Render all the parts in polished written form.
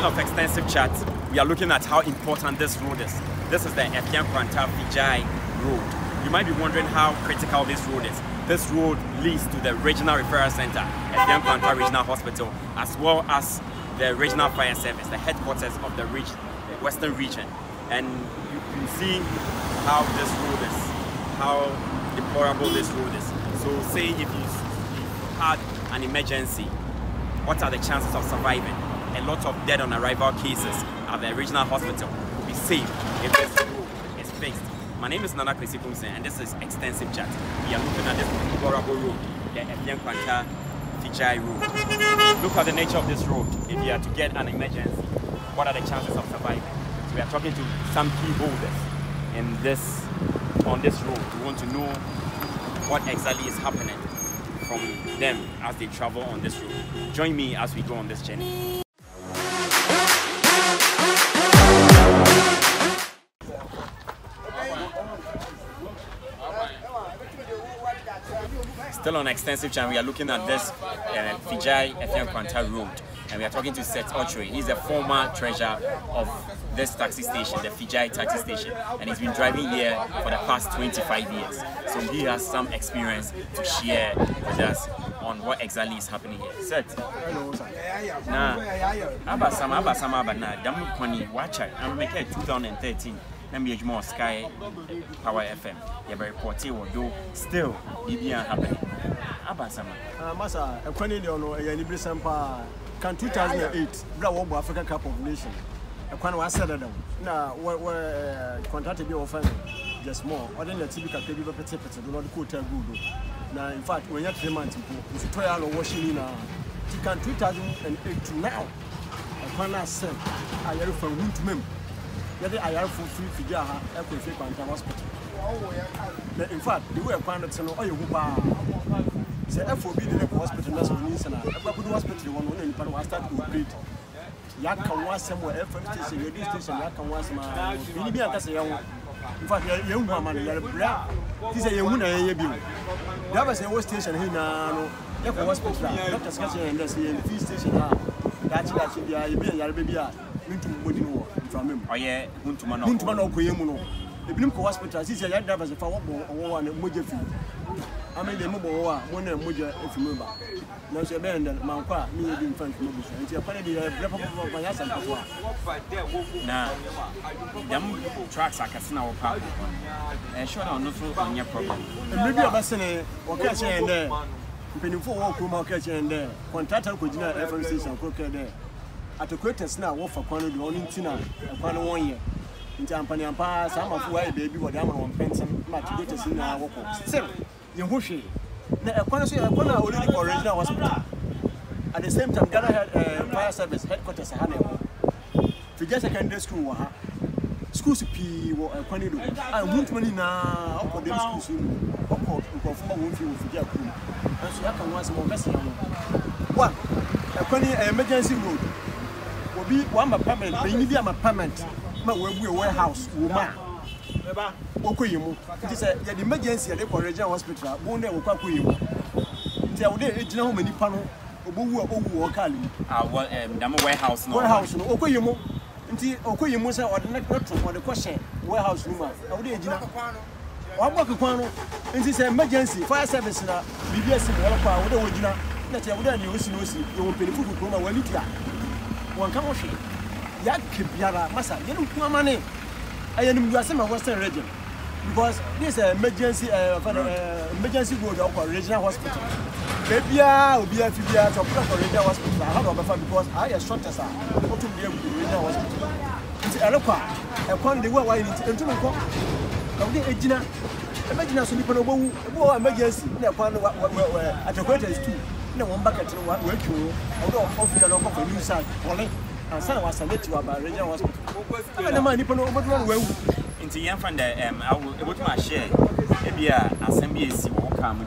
of extensive chat, we are looking at how important this road is. This is the Effia Nkwanta-Fijai road. You might be wondering how critical this road is. This road leads to the Regional Referral Center, Effia Nkwanta Regional Hospital, as well as the Regional Fire Service, the headquarters of the Western Region. And you can see how this road is, how deplorable this road is. So say if you had an emergency, what are the chances of surviving? A lot of dead on arrival cases at the regional hospital will be saved if this road is fixed. My name is Nana Kwesi, and this is Extensive Chat. We are looking at this deplorable road, the Effia Nkwanta-Fijai road. Look at the nature of this road. If you are to get an emergency, what are the chances of surviving? So we are talking to some key holders on this road. We want to know what exactly is happening from them as they travel on this road. Join me as we go on this journey. Still on Extensive Chat, we are looking at this Effia Nkwanta road, and we are talking to Seth Ochre. He's the former treasurer of this taxi station, the Fijai taxi station, and he's been driving here for the past 25 years. So he has some experience to share with us on what exactly is happening here. Seth. Hello, sir. Nah, abasama na damu kwani wacha. I'm making 2013. Let me more Sky Power FM. You're very reporting or do still BBN happening. Abasama. Masa, a quantity on a Libri Sampa can 2008 Bravo African Cup of Nations. A quan was said them. Now, where contracted your family just more. Or then the typical baby participants do not go to Google. Now, in fact, when you're 3 months, it's a trial of washing in a 2008 to now. A quan said, I am from Woodmem. I have for free Fijai Hospital. In fact, the way I found to know all you say FOB the hospital as we need and hospital one in Panama start to breed. Yak can was somewhere FM station, radio station, Yak can was my Bilibia as a young. In fact, a young woman, you're a black. This is a young woman. That was a station here now. Yak hospital, Dr. Sketching and the fee station. That's the baby. Oh yeah, Huntumano Kuyemuno. The Blimco Hospital is a yard as a power or one Moja. I mean, the mobile one and Moja if you remember. Now, she abandoned Mount me in front of Mobius, and she apparently a reputable by us and now, them tracks are casino park. And sure, no on your problem. And maybe a bassine or catching and there. Penny for walk market and there. Contractor could not ever see some cook there. At the greatest now, what for Quano the only Tina, upon 1 year. In Tampani and Pass, some of why baby were down on Penson, much greatest in our work. Still, you Hushi. Now, a already for Regional Hospital. At the same time, Ghana had fire service headquarters. Fijai Secondary School, schools P or Quanido. I won't money now, or them schools, or perform with you for Jack. And so I can once more message. What? A Quani emergency road. Be one apartment, but you need a apartment. But we warehouse, woman. Okoyemu. It is an emergency at the Regional Hospital. One day, Okakuyu. Tell the regional many panel, Obu Kali. Our warehouse, warehouse, Okoyemu. Until Okoyemu or the next or the question, warehouse woman. I would it is an emergency fire service. BBS in Wallapa, what would you know? That you would pay the food from a Wallita. One come on, Yak Yara Massa, you don't come money. I am in Western Region because this is emergency road of Regional Hospital. Maybe I will be a few years of Regional Hospital. I have because I am short as I want to be able to Regional Hospital. It's a local, a quantity where it's a two o'clock. Imagine some people emergency at the greatest two. No one back at work, although often a lot of new side, and son was a little about Regional Hospital. I don't mind people well. Into young friend, I will my share. Maybe a assembly will come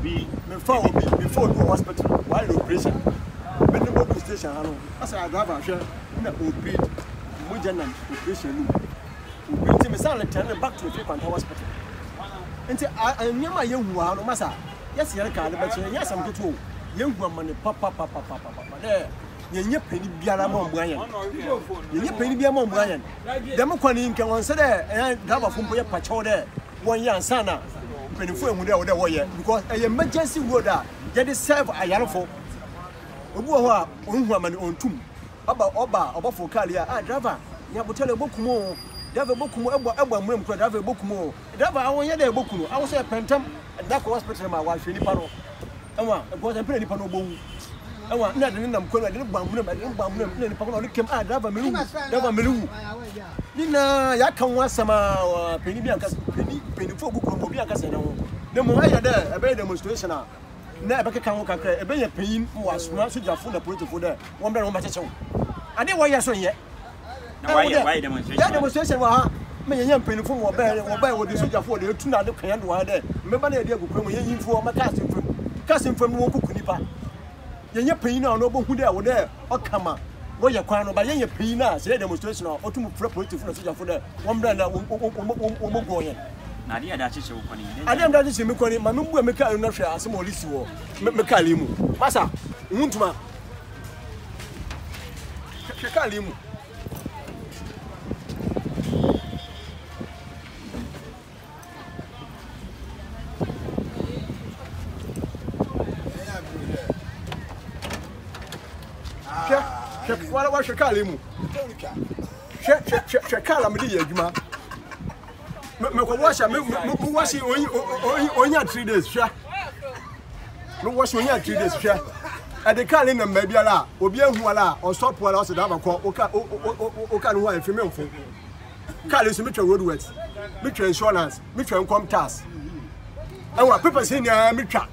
be before the hospital while operation. When the mobile station, as I drive a share, will breed Mujan operation. We bring him a silent turn back to the hospital. Until I knew my young one, Massa. Yes, you're a car, but yes, I'm good too. Young woman, papa, there. yenye penny biara mo Brian. Yenye penny biara mo Brian. Dem kwani nka won se de driver fo mpo ye pacho de won yan sana penny fo emu de wo de wo ye because emergency road a ye dey serve ayarefo. Obu ho a onhu amane ontum. Oba for Kalia, driver, Yabutele Bokumo, driver Bokumo, Eba Mum, driver Bokumo, driver, I want you Bokumo. I was a pentam, and that was better my wife, Philip Pano. And one, it was a pretty pano boom. I want nothing in them, I didn't bump them, I didn't bump them, and Pano came out, driver Milu. Nina, Yakan was some penny for Bokum, Biacas. The more I had there, a better demonstration. Never can walk a better pain was not so full of political there. One better matter. I didn't why you're so yet. Why demonstration? Me young penny from what buy what you should afford you to not look at why there. Remember the idea of coming for my cousin from Wokunipa. Young pain or no who there were there or come up. Why you're crying about young pain, say demonstration or to move political for the one brand won't go in. Nadia Dachi Okoni. I don't know this Mukoni, Mamu Meka and Nasha, some more Lisu, Mekalimu. Massa, Muntuma Kalimu. What was your Kalimu? Shakala Media. Wash only 3 days, sure. No wash only 3 days, sure. At the car in the Mebiala, Obian or stop while I was at Abaco, Okan, female folk. Car is Mitchell Roadworks, Mitchell Insurance, Mitchell Comtas. And what people say near Mitchell.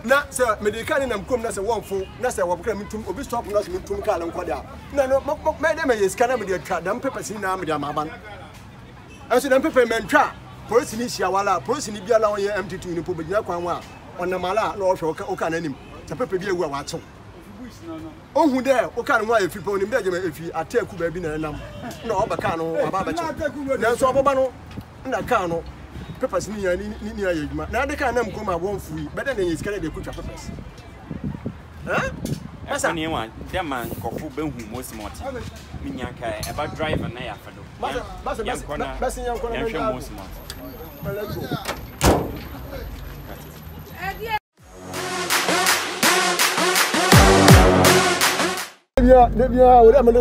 Now, sir, medical in them come as a one fool, that's what coming to be stopping us with Tumka and Quadia. No, madam is kind of the damn papers in Amaban. I said, I'm preparing men trap. Police in Isiawala, police in Ibiala, your empty to Nipubia, on the Mala, Lord Okan, the paper be a watch. Oh, who there, Okan, why if you put in Benjamin if you attack Kubabina and no, Bacano, Ababa, now so Babano, and Acano, peppers near Yigma. Now they can't come out one free, better than you scared the cook peppers. Huh? That's a new one. That man, Kofu Benhu, most morty. Minyanka, about driver, Naya Fado. That's most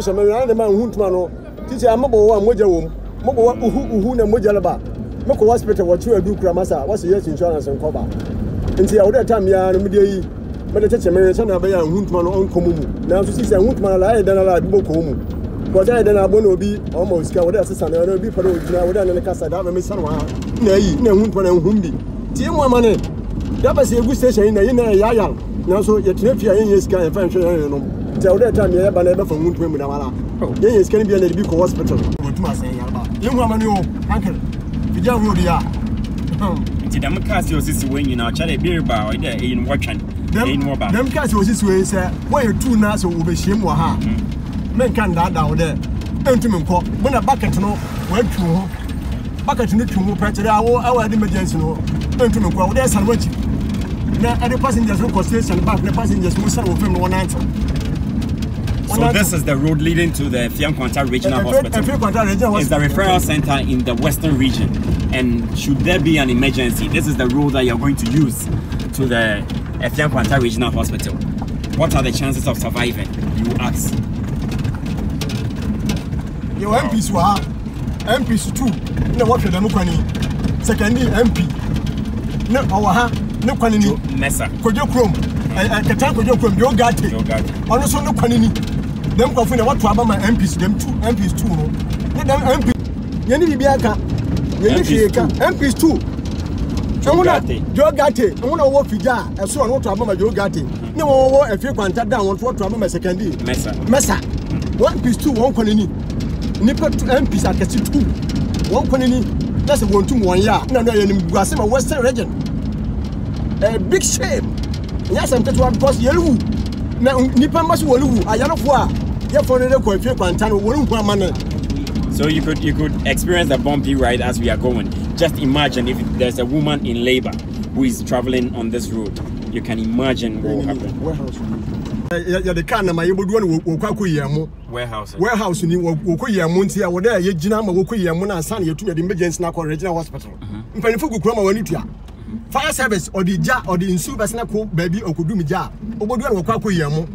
the man Huntmano, teacher, I'm about one Moja, Mobo, and Mojalaba. Moko hospital, what you do, Kramasa, what's the yes insurance and cover. And see, all that time, ya, but the teacher, American, and Huntman on Comu. Now, to see a Huntman, I done a lot of Bokum. Because I then I will be almost covered as a son, and I'll be for the Casa, I miss someone. Nay, no Huntman and Humbi. Team one money. That was a good station in the Yayang. Now, so yet, if you're in your sky and function, tell that time you have never from Huntman with Amala. Yes, can be a big hospital. What must say, young woman, you, uncle. Nti dem cast your sister when you now chale beer bar or there in watching them cast your sister way say why you two now so we shame wa ha men kan da down there entumi nko when a bucket no we twu ho bucket no twu ho pressure our emergency no entumi nko we there san wachi na the passengers no station back the passengers mo san wo fam no 190. So this is the road leading to the Effia Nkwanta Regional Hospital. It's the referral center in the Western region. And should there be an emergency, this is the road that you're going to use to the Effia Nkwanta Regional Hospital. What are the chances of surviving, you ask? Your MPs were MPs too. No, what you're doing, secondly, MP. No, our no quantity. Mesa. Kojo Chrome. I can tell you from your gate. Also, no quantity. Them go for what to about my MPs, them two MPs too. Them MP. Yeni Biaka. MPs too. Jogate. I want to work Fijai. I saw what to about my Jogate. No, if you want that down, what to about my secondary. Mesa. One piece two, one quantity. Nipper two MPs are catching two. One quantity. That's a 1 to 1 year. No, in Western region. A big shame. Yes, I'm just one because you. Now, Nipamas will I don't know. So you could experience the bumpy ride as we are going. Just imagine if there's a woman in labor who is traveling on this road. You can imagine what will happen. ya de car na ma yebodu na wokwa yemu warehouse ni wokwa yemu nti ya woda ye gina ma wokwa yemu na san ye tumi de emergency na regional hospital mpanifu gukura ma wani tua fire service or the ja or the insu bes na ko baby okodu mi ja obodu na wokwa yemu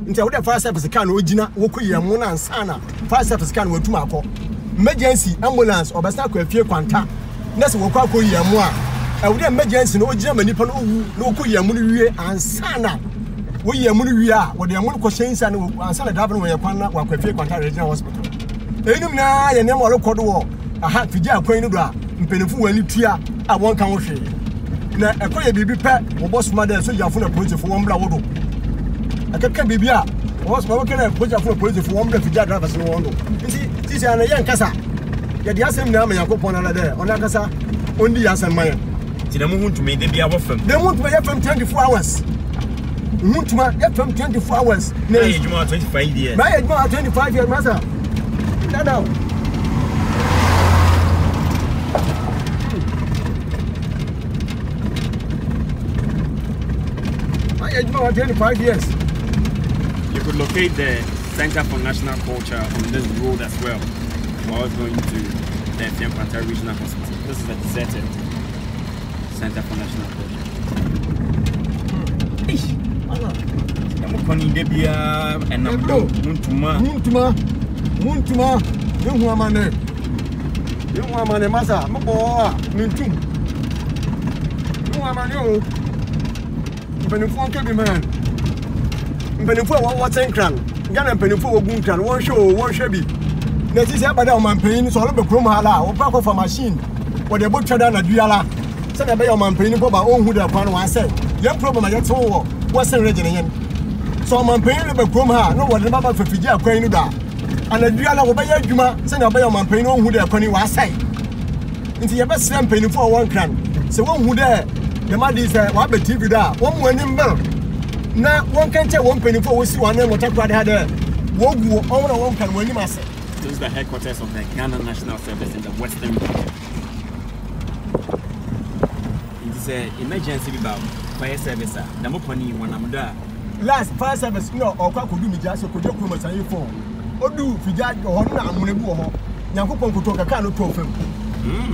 nti woda fire service car na ogina wokwa yemu na san fire service car na watuma akọ emergency ambulance or bes na ko Effia Nkwanta na se wokwa yemu a woda emergency na ogina manipa na owu na wokwa yemu no wie ansana we ye munu wi a wo de munu ko shensa no ansa na dabno we kwan na wakwa Effia Nkwanta Regional Hospital enum na ye ne mo record wo aha Fijai kwan no do a mpenifu wani tua a won kan wo hwe na ekoye bibi pe wo boss ma de so jafo na police fo wombla wodo akaka bibi a boss ma wakena jafo na police fo wombla Fijai drivers no wondo nti ti se ana ye nkasa ye de asem na ma yakopon na de ona kasa ondi asem man ti na mu huntumi de bia wo fam de mu huntumi ye fam 24 hours Muntuma, you from 24 hours. No, you 25 years. My age 25 years, master. No. My age 25 years. You could locate the Center for National Culture on this road as well. While going to the Effia Nkwanta Regional Hospital. This is a deserted Center for National Culture. Koni debia enamdo muntuma yehu amane masa mbo mintum yehu amane o mpenifo nke bi man mpenifo wo tenkran ngana mpenifo wo gunkran won hwe bi na ti se abada o manpen so lo be krom hala wo pa ko for machine wo de bo twada na duala se na be o manpen ko ba onhu da kwan wa se ye problem ya to wo Western Region yen so man pay no be krom ha no wo de baba Fijai kwan no da anadua na wo be ya adwuma se na be ya man pay no hu de kwani wa sai nti ye be sram pay no for one cran se wo hu de the man is wa be TV da wo mu anim bel na won kan che won pay no for wo si wan mo takwa de ha de wo gu on na won kan wani ma sai. This is the headquarters of the Ghana National Service in the Western Region. It is an emergency about fire service na mo kwani wanamuda last fire service no okwa kodu mi jase kodu ko masan phone odu Fijai ho na amunebu ho nyankopon koto kaka no to fam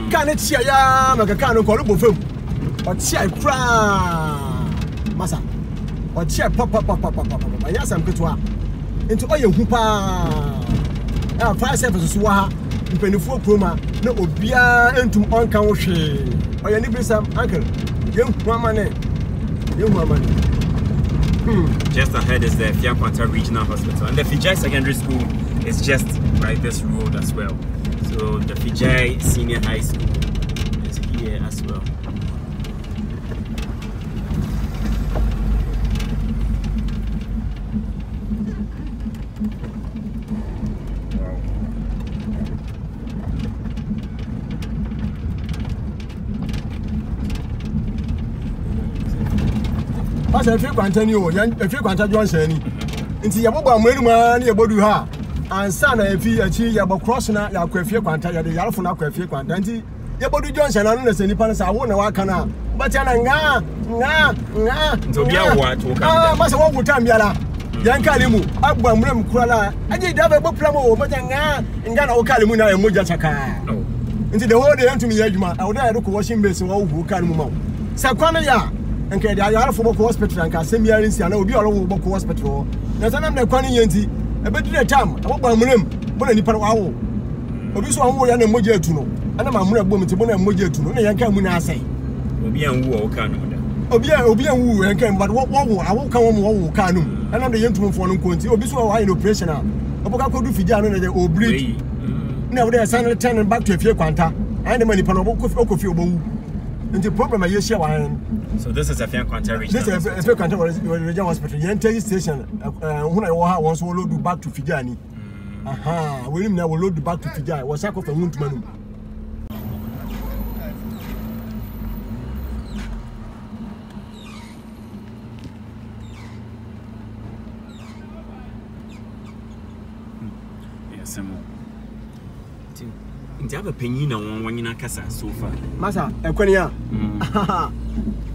ka ne tia ya maka no ko lo bo fam o tia kra masa o tia papa ya sam ketwa enti oye hu pa fire service so ha mpenifu kroma na obia entum onka wo hwe oye ni bisam uncle yehu amane. Just ahead is the Effia Nkwanta Regional Hospital, and the Fijai Secondary School is just right this road as well. So the Fijai Senior High School is here as well. Pas Effia Nkwanta ni o Effia Nkwanta Johnson ni nti yebobo amrenu ma na yebodu ha ansa na efi achi yebo cross na yakwa Effia Nkwanta yade yarfo na akwa Effia Nkwanta nti yebodu Johnson anu na senipa na sa wo na waka na batia na nga to bia wo to ka ma se wo gutam biara yanka limu agbo amrem kura la aje da ba boplam o batia nga na wo ka limu na emoja chaka nti the whole day antumi yadwuma awo da yade ko washing base wo hu ka limu ma sa kwana ya nke dia yare fo boko hospital nka asem yare nsia na obi oro wo boko hospital na sanam na kwani yenti ebedu the time abogba amunem bo na nipa wawo obi so anwo ya na moja atu no ana ma amuna bom ti bo na moja atu no na yanka mu na asai obi anwu o ka no da obi anwu yanka mbad wo awo ka wo ka no ana de yentum fo no nkonti obi so wa in operation a oboka kodu Fijai no na de obreak na wo de san turn back to Effia Nkwanta and the nipa no okofi obowu. The problem I share one. So this is Effia Nkwanta Regional. This is Effia Nkwanta Regional Hospital. The entire station when I want to load back to Fijai. Aha, we now will load back to Fijai. Was sack of a Muntman. Yes, nti aba penyin na won wanyina kasa so far masa ekwenia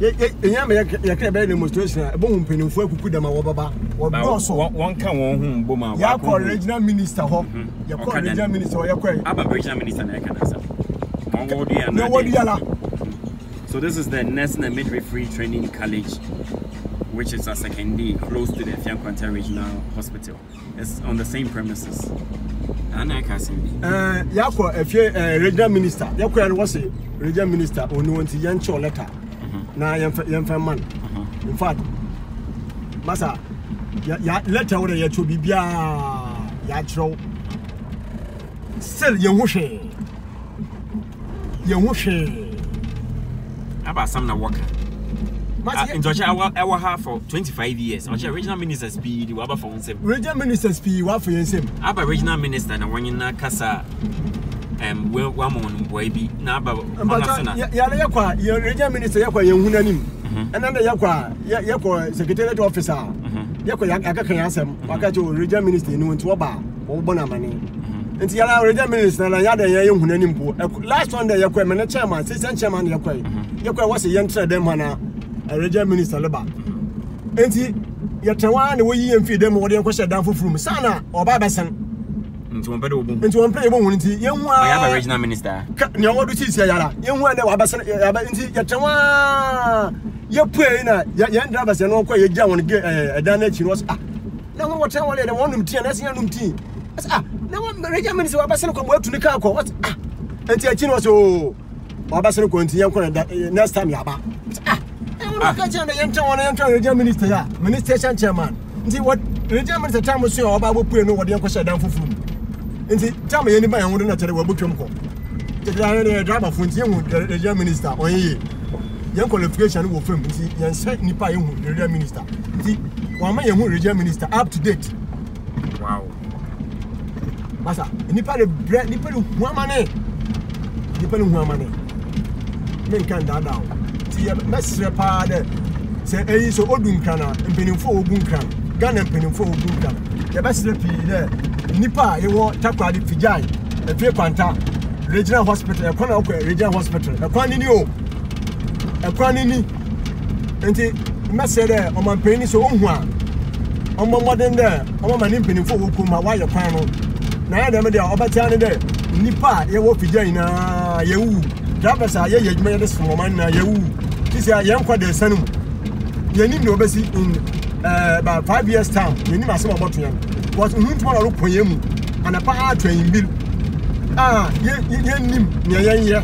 ya demonstration abon penifo akuku dem awobaba one can one boma ya call regional minister ho ya call regional minister ya call aba regional minister na can answer so this is the Nursing and Midwifery Training College, which is a secondary close to the Effia Nkwanta Regional Hospital. It's on the same premises. And I can see ya call regional minister ya call was a regional minister only want to yancho letter na yemfa man in fact masa ya letter where ya to bibia ya throw still yenhwe about some na worker in Georgia our half for 25 years our regional minister speed we for himself regional minister speed wa for himself aba regional minister na wanyina kasa we one boy be na aba manasona ya kwa regional minister ya kwa yenhunanim and ya kwa secretariat officer ya kwa akaka yasem wakacho regional minister ni wonto ba wo bona mane nti yala regional minister na yada ya yenhunanim po last one day ya kwa me chairman assistant chairman ya kwa was yentra dem na regional minister leba nti ya tawa ne wo yi yemfi dem wo de ko shedan fofurum sana oba besan nti won pede obu nti won pede obu nti yenhu a regional minister ne wodu sisi yara yenhu a ne wa besan ya nti ya tawa ya pue na ya driver se no ko ya gya won edan na chi no na won wota wole de wonum tie na se num tie na won regional minister wa besan ko mo atuni ka ko nti a chi no so wa besan ko nti yen ko next time ya ba regional minister ya minister chairman nti what regional minister time so oba bopue no wode enko shedan fufuru nti time ye ni ba yan na tere wa botwem ko tedra ne driver fo nti yen regional minister onye yen qualification wo fam nti yen se nipa yen regional minister nti wa ma yen regional minister up to date wow masa nipa de huamane men kan da down ya mesre pa de se eyi so odun kana mpenimfo ogun kan Ghana mpenimfo ogun kan ya mesre pi de nipa ye wo takwadi Fijai Effia Nkwanta Regional Hospital e kwana okwa Regional Hospital e kwani ni enti mesre de o man peni so ohun a o mo modern de o ma ni mpenimfo ogun ma wa ye kwan no na ya de me de obata ne de nipa ye wo Fijai na ye wu drivers are ye yejuma ye this woman na ye wu this ya yenkwa de sanum yenim no besi in about 5 years time yenim asem about yan but huntuma na ro yemu ana pa atwen bil yenim ne yenye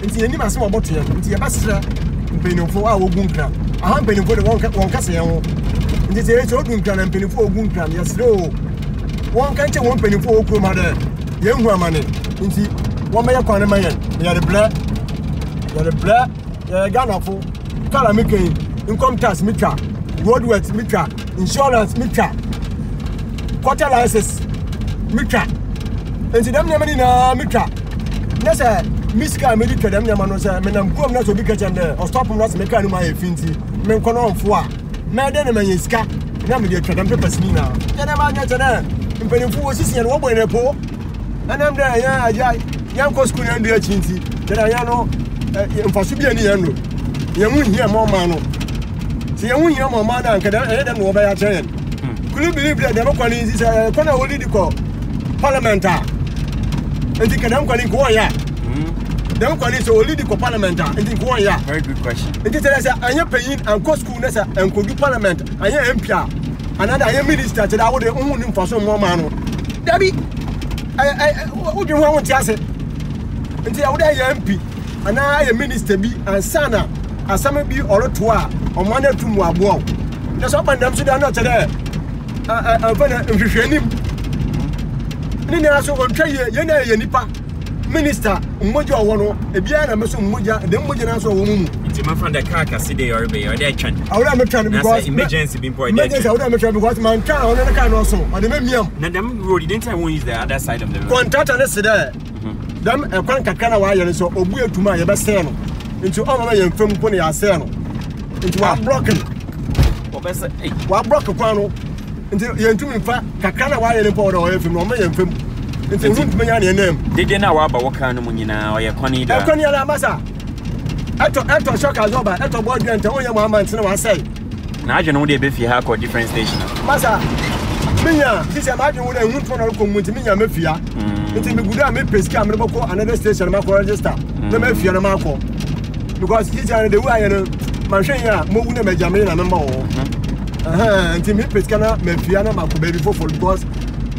nti yenim asem about yan nti ye basra mpenimfo a wogun kran aha mpenimfo de won kase yan ho nti se ye odun kran mpenimfo ogun kran ye sro won kan che won mpenimfo okuro ma de yenhu amane nti wọ́n mẹ́yẹ kwan ní mẹ́yẹn yẹ̀rẹ̀ blẹ́ Ghana fún kára mi kẹ́yìn income tax mi twa road works mi twa insurance mi twa quarter license mi twa nti dẹ́m nyẹ́mẹ́ ni na mi twa ne sẹ́ misika mi di twẹ́ dẹ́m nyẹ́mẹ́ no sẹ́ mi nam kurom na so bi kẹ́kyẹ́m dẹ́ ọ̀stọ́pù na sẹ́ mi kaa ni mu ayẹ fi nti mi nkọ́ náà nfo a mẹ́ẹ̀dẹ́ ni mẹ́yẹ sika na mi di twẹ́ dẹ́m papers ni na yẹ́ dẹ́m anyẹ́ kyẹ́ dẹ́ mpanyinfo wɔ sisi yɛn wɔ bɔ yɛn po ɛnam dɛ yɛn agya yɛn kɔ sukuu yɛn du akyi nti kyerɛ yɛn no mfaso bi ani yɛn no yɛn ho hia ma ɔman no sɛ yɛn ho hia ma ɔman da nkɛdɛ ɛyɛ dɛm na wɔbɛyɛ akyerɛ yɛn kulu bili bi dɛm kɔ ne nsi sɛ kɔ na wɔli di kɔ parliament a nti kɛdɛm kɔ ne nkɔ wɔn yɛ dɛm kɔ ne sɛ wɔli di kɔ parliament a nti nkɔ wɔn yɛ. Very good question. Nti sɛ anyɛ panyin ankɔ sukuu ne sɛ nkɔdu parliament anyɛ MP a another anyɛ minister kyerɛ awo de ohun ni mfaso ma ɔman no dabi wodi ho awon ti ase nti awo de yɛ MP ana ayɛ minister bi ansana asama bi ɔroto a ɔman atu mu aboa na so bandam so da na kyerɛ afana nhwehwɛnim ni na so ontwa yɛ na yɛ nipa minister mmoja ɔwɔ no ebia na meso mmoja de mmoja na so ɔwɔ mu nti ma from the car kasi de or be or dey twan awura me twan because emergency be important emergency awura me twan because man twan ɔno ne car no so ɔde me miam na dem road didn't I won't use the other side of the road contractor ne se there dem ekwan kakra na wa yɛ no so obu etuma yɛ bɛ sɛ no nti ɔma ma yɛ mfam ko ne yɛ asɛ no nti wa blocking obese wa block kwan no nti yɛ ntumi fa kakra na wa yɛ ne po ɔde ɔyɛ fam no ɔma yɛ mfam nti ntumi nya ne nam dede na wa ba wo kan no mu nyina ɔyɛ kwani da kwani ala masa Eto shock as over. Eto board and tell you 1 month. No, I say. Now I know they be for her different station. Masa, Minya, this imagine when I went for a community, Minya Mefia. Until me good me pesca, me go another station, my register. The Mefia and Marco. Because he's the way I know. Machine, Muguna Benjamin and Mamma. Until me pescana, Mefiana, Marco baby for because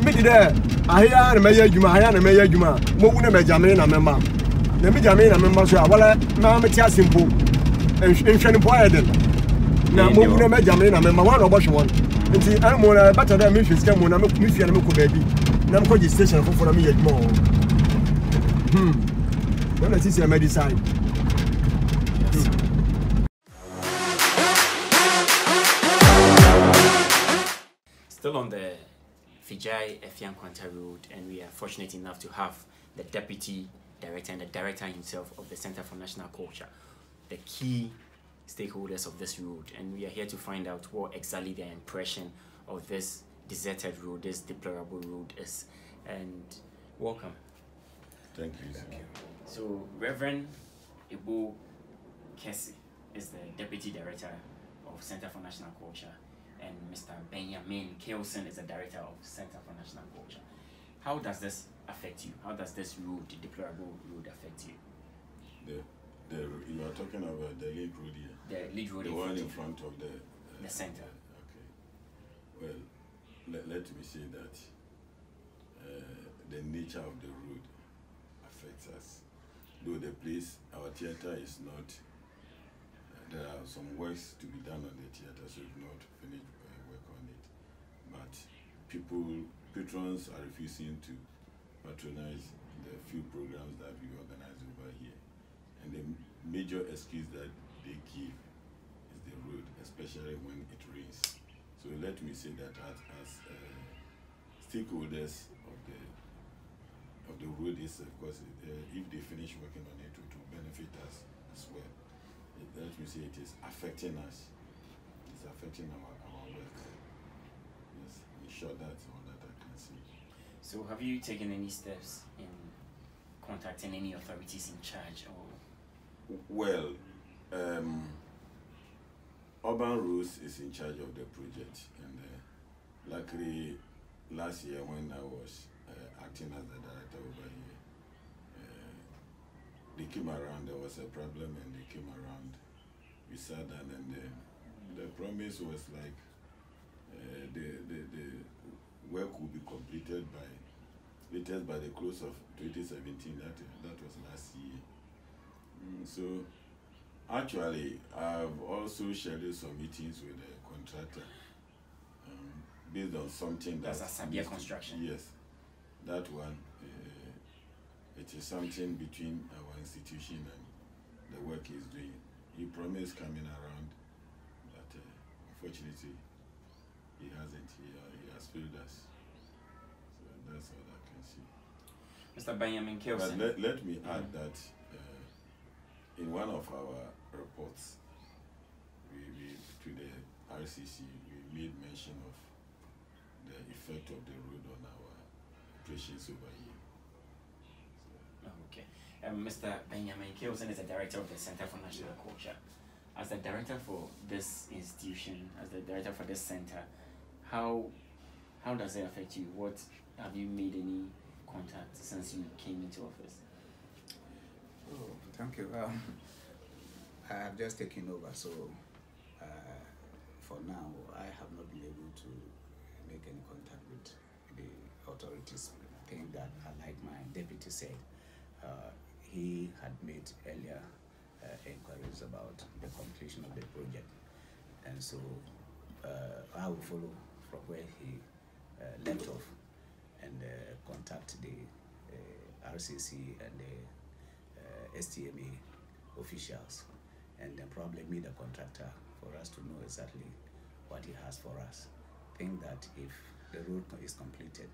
me there. I hear a mayor Juma, I am a mayor Juma, Muguna Benjamin and Mamma. The Benjamin and Mamma, well, Mamma simple and Shannon Poyden. Now, Muguna Benjamin and Mamma, one or one. Until I'm more better than me, she's come when I'm a baby. Now I'm going to station for me yet more. When I see a medicine. Still on the Fijai Effia Nkwanta Road, and we are fortunate enough to have the Deputy Director and the Director himself of the Center for National Culture, the key stakeholders of this road, and we are here to find out what exactly their impression of this deserted road, this deplorable road is. And welcome. Thank you. Thank you. So Reverend Ibu Kesi is the Deputy Director of Center for National Culture, and Mr. Benjamin Kelson is the Director of Center for National Culture. How does this affect you? How does this road, the deplorable road, affect you? You are talking about the lead road here? The lead road. The one in front of the center. Okay. Well, let me say that the nature of the road affects us. Though the place, our theater is not, there are some works to be done on the theater, so we've not finished work on it. But patrons are refusing to patronize the few programs that we organize over here. And the major excuse that they give is the road, especially when it rains. So let me say that as stakeholders of the road itself, because if they finish working on it, it will benefit us as well. Let me say it is affecting us. It's affecting our work. Yes, in short, that's all that I can say. So have you taken any steps in contacting any authorities in charge? Or? Well, Urban Rose is in charge of the project, and luckily last year when I was acting as the director over here, they came around. There was a problem, and they came around. We sat down, and the promise was like the work will be completed by the close of 2017. That was last year. So actually, I've also scheduled some meetings with the contractor based on something that's a Sabia construction. Yes, that one. It is something between our institution and the work he's doing. He promised coming around, but unfortunately, he hasn't. He has failed us. So that's all I can see. Mr. Benjamin Kelson. But let me add that in one of our reports, we to the RCC, we made mention of the effect of the road on our operations over here. Okay. Mr. Benjamin Kelson is the Director of the Center for National Culture. As the Director for this institution, as the Director for this center, how does it affect you? What have you made any contact since you came into office? Oh, thank you. I have just taken over, so for now I have not been able to make any contact with the authorities. I think that, like my deputy said, he had made earlier inquiries about the completion of the project, and so I will follow from where he left off and contact the RCC and the STMA officials, and then probably meet the contractor for us to know exactly what he has for us. I think that if the road is completed,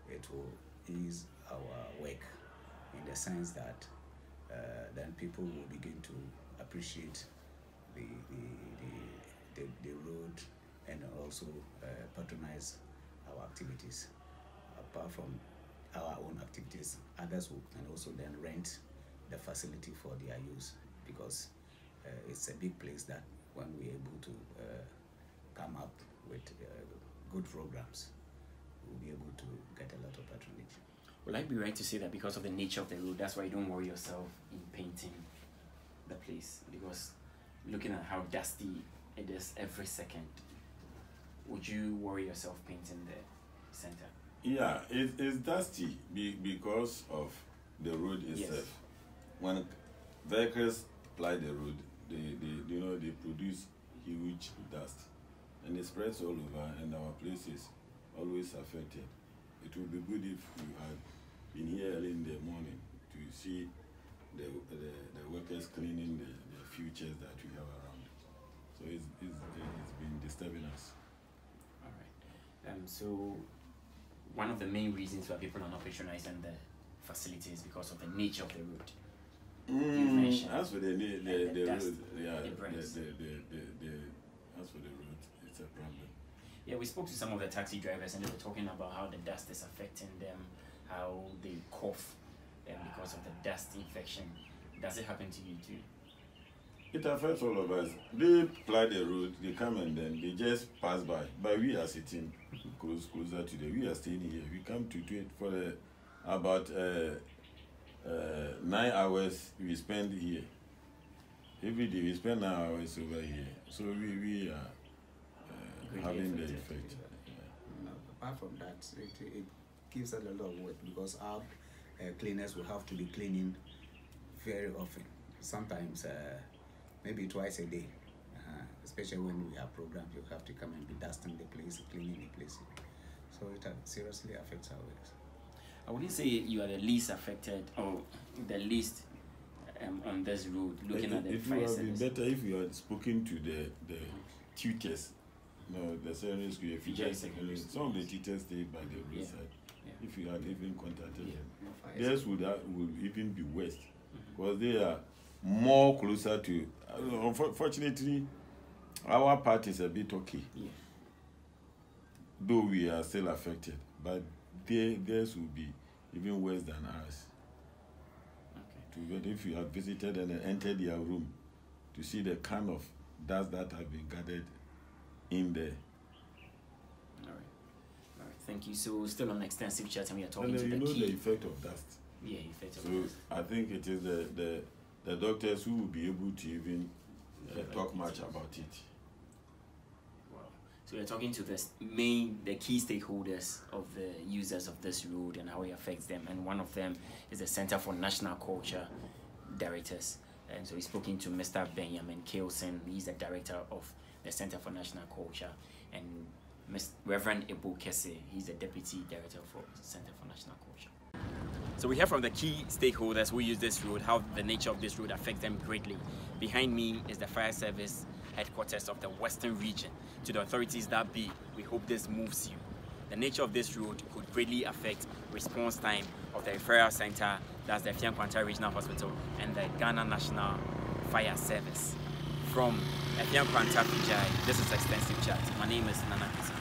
it will ease our work in the sense that then people will begin to appreciate the road and also patronize our activities. Apart from our own activities, others will can also then rent the facility for their use, because it's a big place that when we're able to come up with good programs, we'll be able to get a lot of patronage. Would I be right to say that because of the nature of the road, that's why you don't worry yourself in painting the place? Because looking at how dusty it is every second, would you worry yourself painting the center? Yeah, it's dusty because of the road itself. Yes. When vehicles ply the road, they produce huge dust, and it spreads all over, and our place is always affected. It would be good if you had been here early in the morning to see the workers cleaning the futures that we have around. So it's been disturbing us. All right. So one of the main reasons why people are not patronizing the facility is because of the nature of the road. As for the road, as for the road, it's a problem. Yeah, we spoke to some of the taxi drivers and they were talking about how the dust is affecting them, how they cough because of the dust infection. Does it happen to you too? It affects all of us. They ply the road, they come and then they just pass by. But we are sitting closer to them. We are staying here. We come to do it for about 9 hours we spend here. Every day we spend 9 hours over here. So we are having the effect. No, apart from that, it gives us a lot of work because our cleaners will have to be cleaning very often. Sometimes maybe twice a day, especially when we have programs. You have to come and be dusting the place, cleaning the place. So it seriously affects our work. I wouldn't say you are the least affected or the least on this road. Looking at the fire service, it would be better if you had spoken to the tutors. No, the secondary school. Some of the tutors stay by the roadside. Yeah. If you had even contacted them, theirs would even be worse because they are more closer to. Unfortunately, our part is a bit okay. Yeah. Though we are still affected, but theirs will be even worse than ours. Okay. If you have visited and entered their room to see the kind of dust that have been gathered in there. All right, thank you. So still on extensive chat, and we are talking to the key. The effect of dust. Yeah, effect of dust. So I think it is the doctors who will be able to even talk much about it. So we're talking to the key stakeholders of the users of this road and how it affects them, and one of them is the Center for National Culture directors. And so we're speaking to Mr. Benjamin Kilson. He's the director of the Center for National Culture, and Reverend Ebo Kese. He's the deputy director for Center for National Culture. So we hear from the key stakeholders who use this road, how the nature of this road affects them greatly. Behind me is the fire service headquarters of the Western Region. To the authorities that be, we hope this moves you. The nature of this road could greatly affect response time of the referral center, that's the Effia Nkwanta Regional Hospital, and the Ghana National Fire Service. From Effia Nkwanta-Fijai, this is Extensive Chat. My name is Nana Kisi.